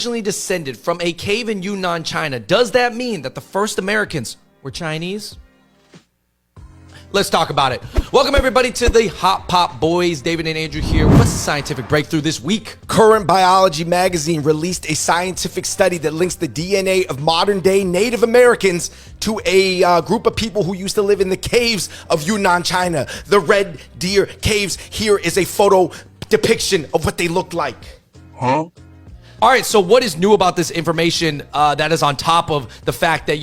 Originally descended from a cave in Yunnan, China. Does that mean that the first Americans were Chinese? Let's talk about it. Welcome everybody to the Hot Pop Boys. David and Andrew here. What's the scientific breakthrough this week? Current Biology magazine released a scientific study that links the DNA of modern day Native Americans to a group of people who used to live in the caves of Yunnan, China. The Red Deer Caves. Here is a photo depiction of what they looked like. Huh? All right, so what is new about this information that is on top of the fact that,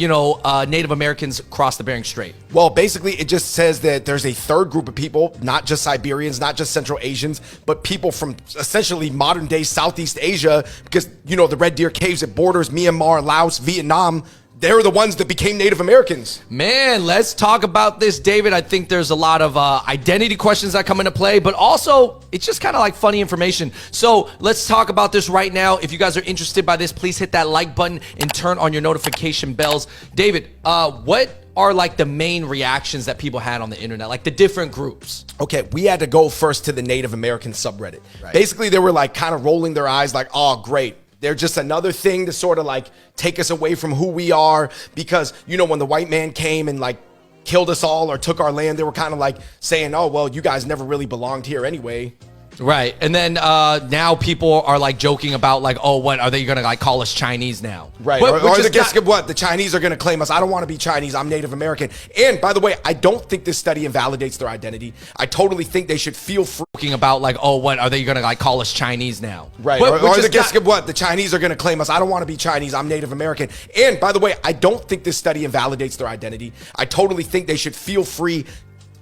Native Americans crossed the Bering Strait? Well, basically, it just says that there's a third group of people, not just Siberians, not just Central Asians, but people from essentially modern-day Southeast Asia, because, the Red Deer Caves, it borders Myanmar, Laos, Vietnam. They're the ones that became Native Americans. Man, let's talk about this, David. I think there's a lot of identity questions that come into play, but also it's just kind of like funny information. So let's talk about this right now. If you guys are interested by this, please hit that like button and turn on your notification bells. David, what are like the main reactions that people had on the internet, like the different groups? Okay, we had to go first to the Native American subreddit. Right. Basically, they were like kind of rolling their eyes like, oh, great. They're just another thing to sort of like take us away from who we are, because, when the white man came and like killed us all or took our land, they were kind of like saying, oh, well, you guys never really belonged here anyway. Right. And then now people are like joking about like, oh, what are they going to like call us Chinese now? Right. Or guess what? The Chinese are going to claim us. I don't want to be Chinese. I'm Native American. And by the way, I don't think this study invalidates their identity. I totally think they should feel free. About like, oh, what are they going to like call us Chinese now? Right. Guess what? The Chinese are going to claim us. I don't want to be Chinese. I'm Native American. And by the way, I don't think this study invalidates their identity. I totally think they should feel free,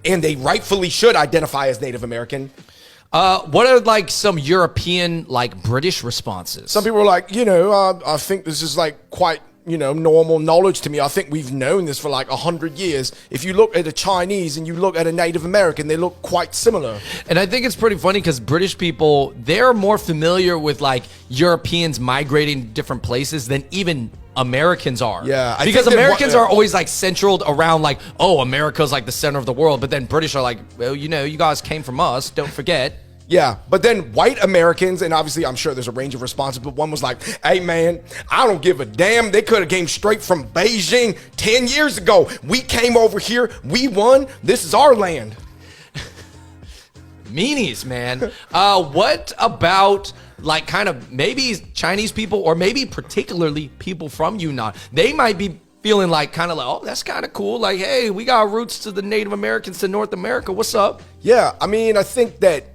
and they rightfully should identify as Native American. What are like some European, like British responses? Some people are like, I think this is like quite, normal knowledge to me. I think we've known this for like 100 years. If you look at a Chinese and you look at a Native American, they look quite similar. And I think it's pretty funny because British people, they're more familiar with like Europeans migrating to different places than even Americans are. Yeah. Because Americans are always like centered around like, oh, America's like the center of the world. But then British are like, well, you guys came from us. Don't forget. Yeah, but then white Americans, and obviously I'm sure there's a range of responses, but one was like, hey man, I don't give a damn. They could have came straight from Beijing 10 years ago. We came over here. We won. This is our land. Meanies, man. What about like kind of maybe Chinese people, or maybe particularly people from Yunnan? They might be feeling like kind of like, oh, that's kind of cool. Like, hey, we got roots to the Native Americans to North America. What's up? Yeah, I mean, I think that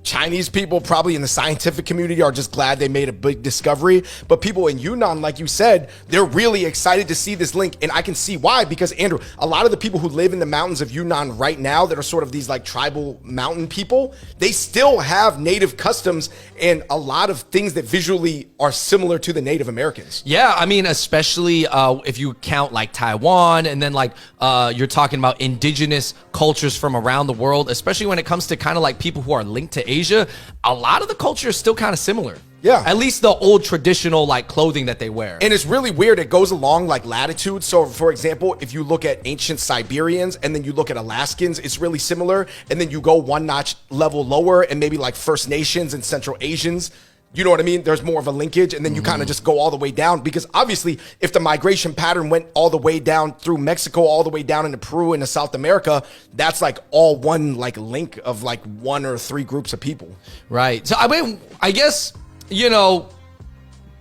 Chinese people probably in the scientific community are just glad they made a big discovery, but people in Yunnan, like you said, they're really excited to see this link, and I can see why, because Andrew, a lot of the people who live in the mountains of Yunnan right now that are sort of these like tribal mountain people, they still have native customs and a lot of things that visually are similar to the Native Americans. Yeah, I mean, especially if you count like Taiwan, and then like you're talking about indigenous cultures from around the world, especially when it comes to kind of like people who are linked to Asia, a lot of the culture is still kind of similar. Yeah. At least the old traditional like clothing that they wear. And it's really weird. It goes along like latitude. So for example, if you look at ancient Siberians and then you look at Alaskans, it's really similar. And then you go one notch level lower and maybe like First Nations and Central Asians. You know what I mean? There's more of a linkage, and then you kind of just go all the way down, because obviously if the migration pattern went all the way down through Mexico, all the way down into Peru, into South America, that's like all one like link of like one or three groups of people. Right. So I mean, I guess,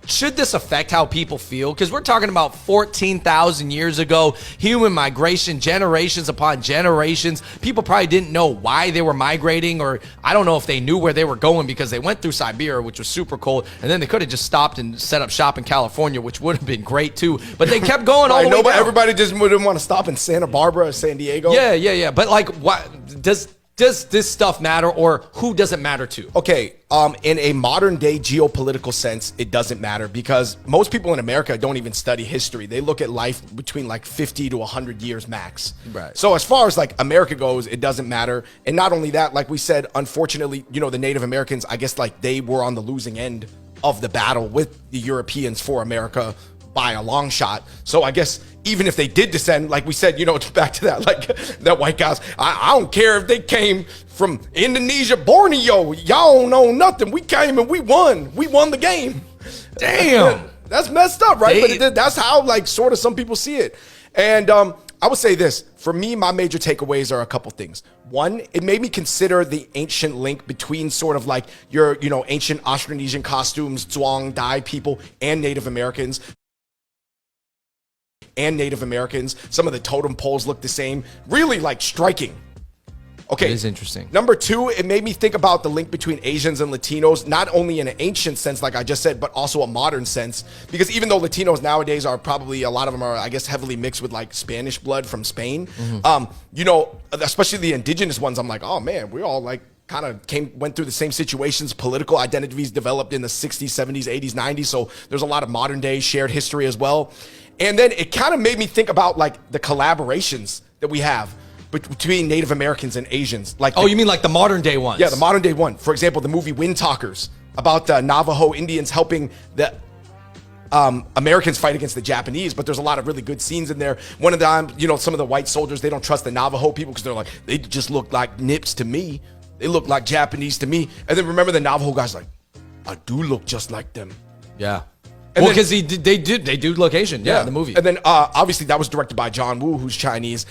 should this affect how people feel? Because we're talking about 14,000 years ago, human migration, generations upon generations. People probably didn't know why they were migrating, or I don't know if they knew where they were going, because they went through Siberia, which was super cold, and then they could have just stopped and set up shop in California, which would have been great too. But they kept going all the way down. Everybody just didn't want to stop in Santa Barbara or San Diego. Yeah. But like, what does this stuff matter, or who does it matter to? Okay, in a modern day geopolitical sense, it doesn't matter, because most people in America don't even study history. They look at life between like 50 to 100 years max. Right. So as far as like America goes, it doesn't matter. And not only that, like we said, unfortunately, the Native Americans, I guess like they were on the losing end of the battle with the Europeans for America by a long shot. So I guess even if they did descend, like we said, back to that, like that white guys, I don't care if they came from Indonesia, Borneo, y'all don't know nothing. We came and we won the game. Damn. That's messed up, right? But that's how, like, sort of some people see it. And I would say this. For me, my major takeaways are a couple things. One, it made me consider the ancient link between sort of like your, ancient Austronesian costumes, Zhuang, Dai people, and Native Americans. Some of the totem poles look the same. Really, like, striking. Okay. It is interesting. Number two, it made me think about the link between Asians and Latinos, not only in an ancient sense, like I just said, but also a modern sense. Because even though Latinos nowadays are probably, a lot of them are, I guess, heavily mixed with like Spanish blood from Spain, especially the indigenous ones, I'm like, oh man, we all like kind of went through the same situations. Political identities developed in the 60s, 70s, 80s, 90s. So there's a lot of modern day shared history as well. And then it kind of made me think about like the collaborations that we have between Native Americans and Asians. Like, you mean like the modern day ones? Yeah, the modern day one. For example, the movie Wind Talkers, about the Navajo Indians helping the Americans fight against the Japanese, but there's a lot of really good scenes in there. One of them, some of the white soldiers, they don't trust the Navajo people because they're like, they just look like nips to me. They look like Japanese to me. And then remember the Navajo guy's like, I do look just like them. Yeah. And well, because they do look Asian. Yeah, in the movie. And then obviously that was directed by John Woo, who's Chinese.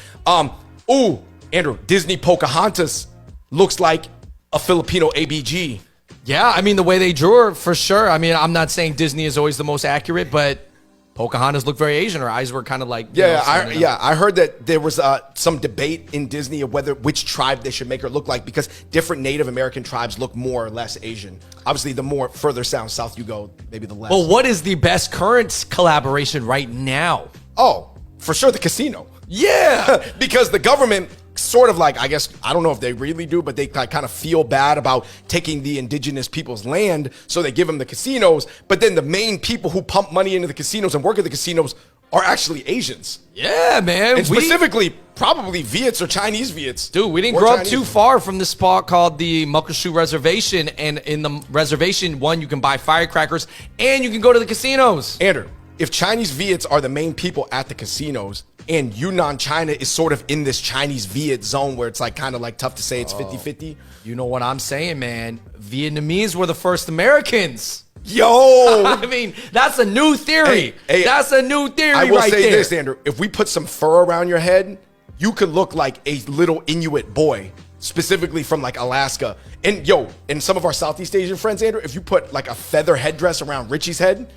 Andrew, Disney Pocahontas looks like a Filipino ABG. Yeah, I mean, the way they drew her, for sure. I mean, I'm not saying Disney is always the most accurate, but Pocahontas looked very Asian. Her eyes were kind of like... I heard that there was some debate in Disney of which tribe they should make her look like, because different Native American tribes look more or less Asian. Obviously, the more further south you go, maybe the less. Well, what is the best current collaboration right now? Oh, for sure, the casino. Yeah, because the government sort of like, I guess, I don't know if they really do, but they kind of feel bad about taking the indigenous people's land, so they give them the casinos. But then the main people who pump money into the casinos and work at the casinos are actually Asians. Yeah, man. And specifically, probably Viets or Chinese Viets. Dude, we didn't grow up too far from this spot called the Muckleshoot Reservation. And in the reservation, you can buy firecrackers and you can go to the casinos. Andrew, if Chinese Viets are the main people at the casinos, and Yunnan China is sort of in this Chinese Viet zone where it's like kind of like tough to say it's 50-50. You know what I'm saying, man? Vietnamese were the first Americans. Yo! I mean, that's a new theory. Hey, that's a new theory right there. I will say this, Andrew. If we put some fur around your head, you could look like a little Inuit boy, specifically from like Alaska. And and some of our Southeast Asian friends, Andrew, if you put like a feather headdress around Richie's head,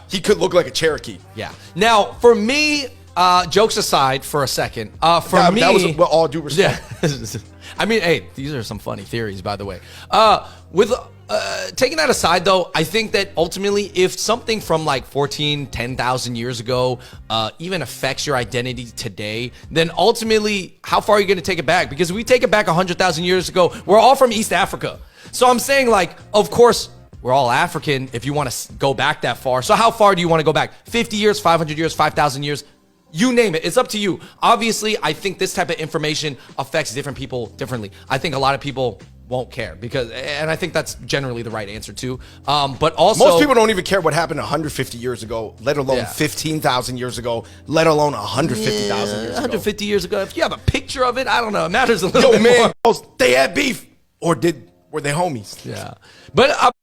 he could look like a Cherokee. Yeah. Now, for me... jokes aside for a second, me... That was with all due respect. Yeah. I mean, hey, these are some funny theories, by the way. With taking that aside, though, I think that ultimately, if something from like 10,000 years ago even affects your identity today, then ultimately, how far are you going to take it back? Because if we take it back 100,000 years ago, we're all from East Africa. So I'm saying, like, of course... We're all African if you want to go back that far. So how far do you want to go back? 50 years, 500 years, 5,000 years? You name it. It's up to you. Obviously, I think this type of information affects different people differently. I think a lot of people won't care and I think that's generally the right answer too. But also... Most people don't even care what happened 150 years ago, let alone 15,000 years ago, let alone 150,000 years ago. 150 years ago. If you have a picture of it, I don't know. It matters a little bit more. They had beef. Or were they homies? Yeah. But